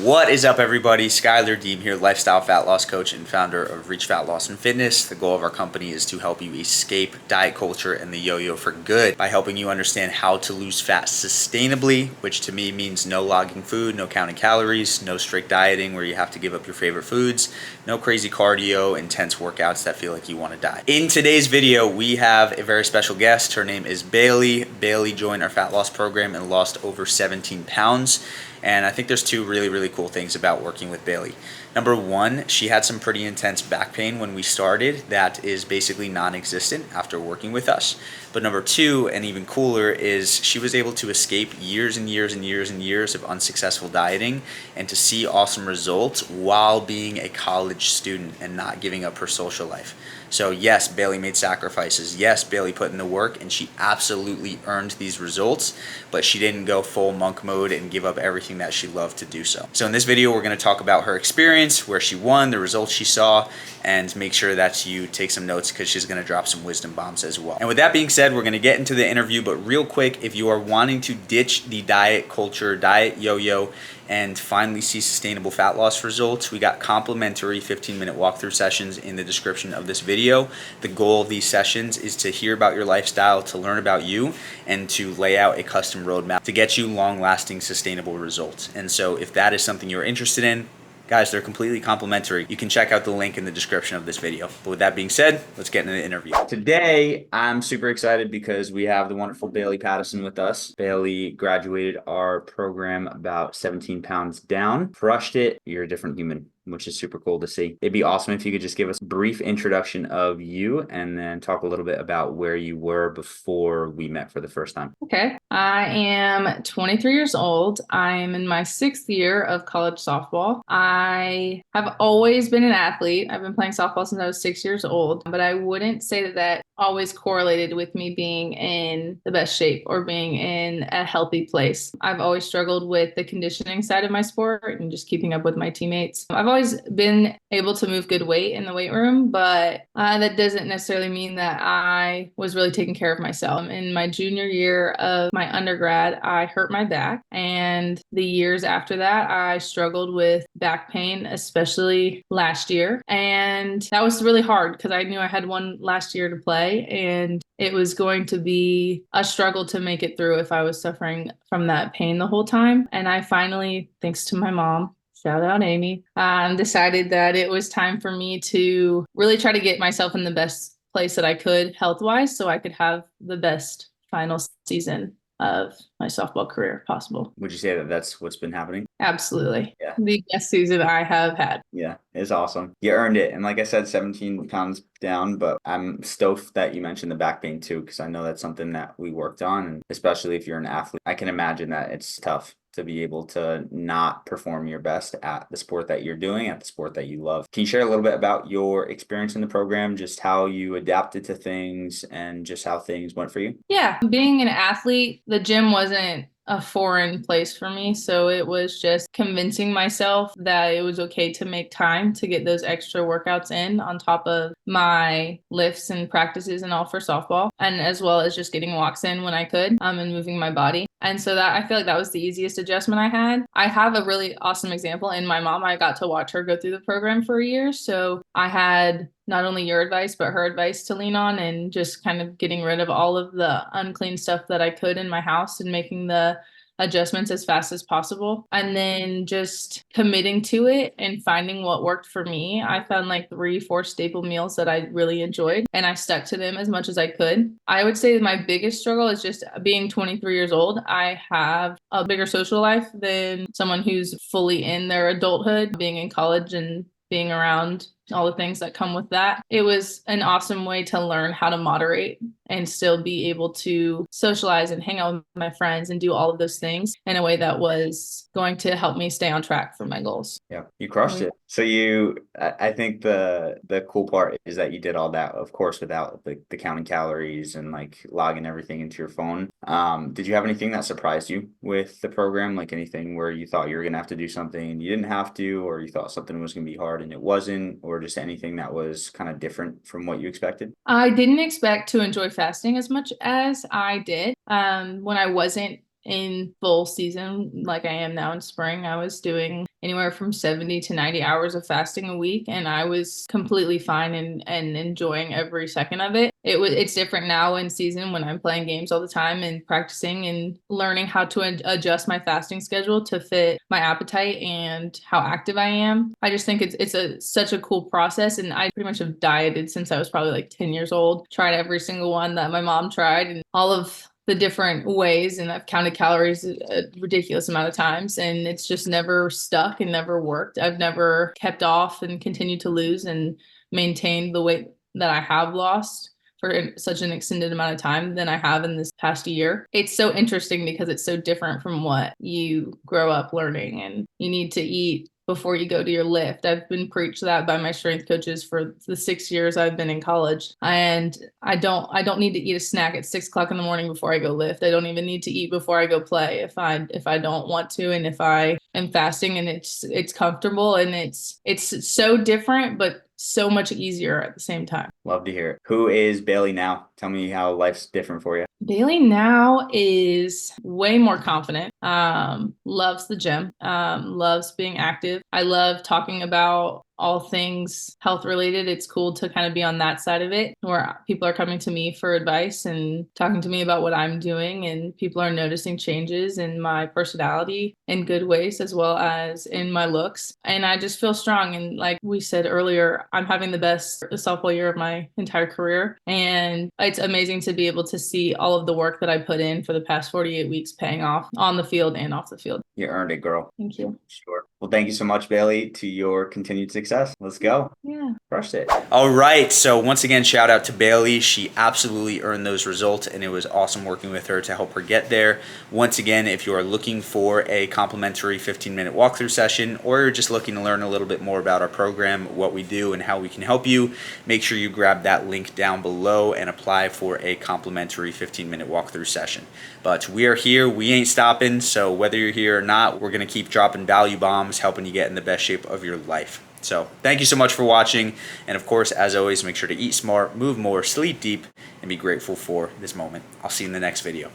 What is up, everybody? Schuyler here, lifestyle fat loss coach and founder of Reach Fat Loss and Fitness. The goal of our company is to help you escape diet culture and the yo-yo for good by helping you understand how to lose fat sustainably, which to me means no logging food, no counting calories, no strict dieting where you have to give up your favorite foods, no crazy cardio, intense workouts that feel like you want to die. In today's video, we have a very special guest. Her name is Bailey. Bailey joined our fat loss program and lost over 17 pounds. And I think there's two really cool things about working with Bailey. Number one, she had some pretty intense back pain when we started that is basically non-existent after working with us. But number two, and even cooler, is she was able to escape years and years of unsuccessful dieting and to see awesome results while being a college student and not giving up her social life. So yes, Bailey made sacrifices. Yes, Bailey put in the work and she absolutely earned these results, but she didn't go full monk mode and give up everything that she loved to do so. So in this video, we're gonna talk about her experience, where she won, the results she saw, and make sure that you take some notes because she's gonna drop some wisdom bombs as well. And with that being said, we're gonna get into the interview, but real quick, if you are wanting to ditch the diet culture, diet yo-yo, and finally see sustainable fat loss results, we got complimentary 15-minute walkthrough sessions in the description of this video. The goal of these sessions is to hear about your lifestyle, to learn about you, and to lay out a custom roadmap to get you long-lasting sustainable results. And so if that is something you're interested in, guys, they're completely complimentary. You can check out the link in the description of this video. But with that being said, let's get into the interview. Today, I'm super excited because we have the wonderful Bailey Pattison with us. Bailey graduated our program about 17 pounds down, crushed it. You're a different human, which is super cool to see. It'd be awesome if you could just give us a brief introduction of you and then talk a little bit about where you were before we met for the first time. Okay. I am 23 years old. I'm in my 6th year of college softball. I have always been an athlete. I've been playing softball since I was 6 years old, but I wouldn't say that always correlated with me being in the best shape or being in a healthy place. I've always struggled with the conditioning side of my sport and just keeping up with my teammates. I've always been able to move good weight in the weight room, but that doesn't necessarily mean that I was really taking care of myself. In my junior year of my undergrad, I hurt my back, and the years after that, I struggled with back pain, especially last year. And that was really hard because I knew I had one last year to play, and it was going to be a struggle to make it through if I was suffering from that pain the whole time. And I finally, thanks to my mom, shout out Amy, decided that it was time for me to really try to get myself in the best place that I could health-wise so I could have the best final season of my softball career possible. Would you say that that's what's been happening? Absolutely. Yeah. The best season I have had. Yeah, it's awesome. You earned it. And like I said, 17 pounds down, but I'm stoked that you mentioned the back pain too, because I know that's something that we worked on. And especially if you're an athlete, I can imagine that it's tough to be able to not perform your best at the sport that you're doing, at the sport that you love. Can you share a little bit about your experience in the program, just how you adapted to things and just how things went for you? Yeah, being an athlete, the gym wasn't a foreign place for me. So it was just convincing myself that it was okay to make time to get those extra workouts in on top of my lifts and practices and all for softball, and as well as just getting walks in when I could, and moving my body. And so that I feel like that was the easiest adjustment I had. I have a really awesome example in my mom. I got to watch her go through the program for a year. So I had not only your advice, but her advice to lean on, and just kind of getting rid of all of the unclean stuff that I could in my house and making the adjustments as fast as possible, and then just committing to it and finding what worked for me. I found like 3-4 staple meals that I really enjoyed, and I stuck to them as much as I could. I would say my biggest struggle is just being 23 years old. I have a bigger social life than someone who's fully in their adulthood, being in college and being around all the things that come with that. It was an awesome way to learn how to moderate and still be able to socialize and hang out with my friends and do all of those things in a way that was going to help me stay on track for my goals. Yeah, you crushed it. So I think the cool part is that you did all that, of course, without the counting calories and like logging everything into your phone. Did you have anything that surprised you with the program? Like anything where you thought you were gonna have to do something and you didn't have to, or you thought something was gonna be hard and it wasn't, or just anything that was kind of different from what you expected? I didn't expect to enjoy fasting as much as I did. When I wasn't in full season like I am now in spring, I was doing anywhere from 70 to 90 hours of fasting a week, and I was completely fine and enjoying every second of it. It's different now in season when I'm playing games all the time and practicing and learning how to adjust my fasting schedule to fit my appetite and how active I am. I just think it's such a cool process, and I pretty much have dieted since I was probably like 10 years old. Tried every single one that my mom tried and all of the different ways, and I've counted calories a ridiculous amount of times, and it's just never stuck and never worked. I've never kept off and continued to lose and maintained the weight that I have lost for such an extended amount of time than I have in this past year. It's so interesting because it's so different from what you grow up learning, and you need to eat before you go to your lift. I've been preached that by my strength coaches for the 6 years I've been in college. And I don't need to eat a snack at 6 o'clock in the morning before I go lift. I don't even need to eat before I go play if I don't want to, and if I am fasting and it's comfortable, and it's so different but so much easier at the same time. Love to hear it. Who is Bailey now? Tell me how life's different for you. Bailey now is way more confident, loves the gym, loves being active. I love talking about all things health related. It's cool to kind of be on that side of it where people are coming to me for advice and talking to me about what I'm doing, and people are noticing changes in my personality in good ways as well as in my looks. And I just feel strong. And like we said earlier, I'm having the best softball year of my entire career. And it's amazing to be able to see all of the work that I put in for the past 48 weeks paying off on the field and off the field. You earned it, girl. Thank you. Sure. Well, thank you so much, Bailey, to your continued success. Let's go. Yeah. Crushed it. All right. So once again, shout out to Bailey. She absolutely earned those results, and it was awesome working with her to help her get there. Once again, if you are looking for a complimentary 15-minute walkthrough session, or you're just looking to learn a little bit more about our program, what we do, and how we can help you, make sure you grab that link down below and apply for a complimentary 15-minute walkthrough session. But we are here. We ain't stopping. So whether you're here or not, we're going to keep dropping value bombs, helping you get in the best shape of your life. So thank you so much for watching. And of course, as always, make sure to eat smart, move more, sleep deep, and be grateful for this moment. I'll see you in the next video.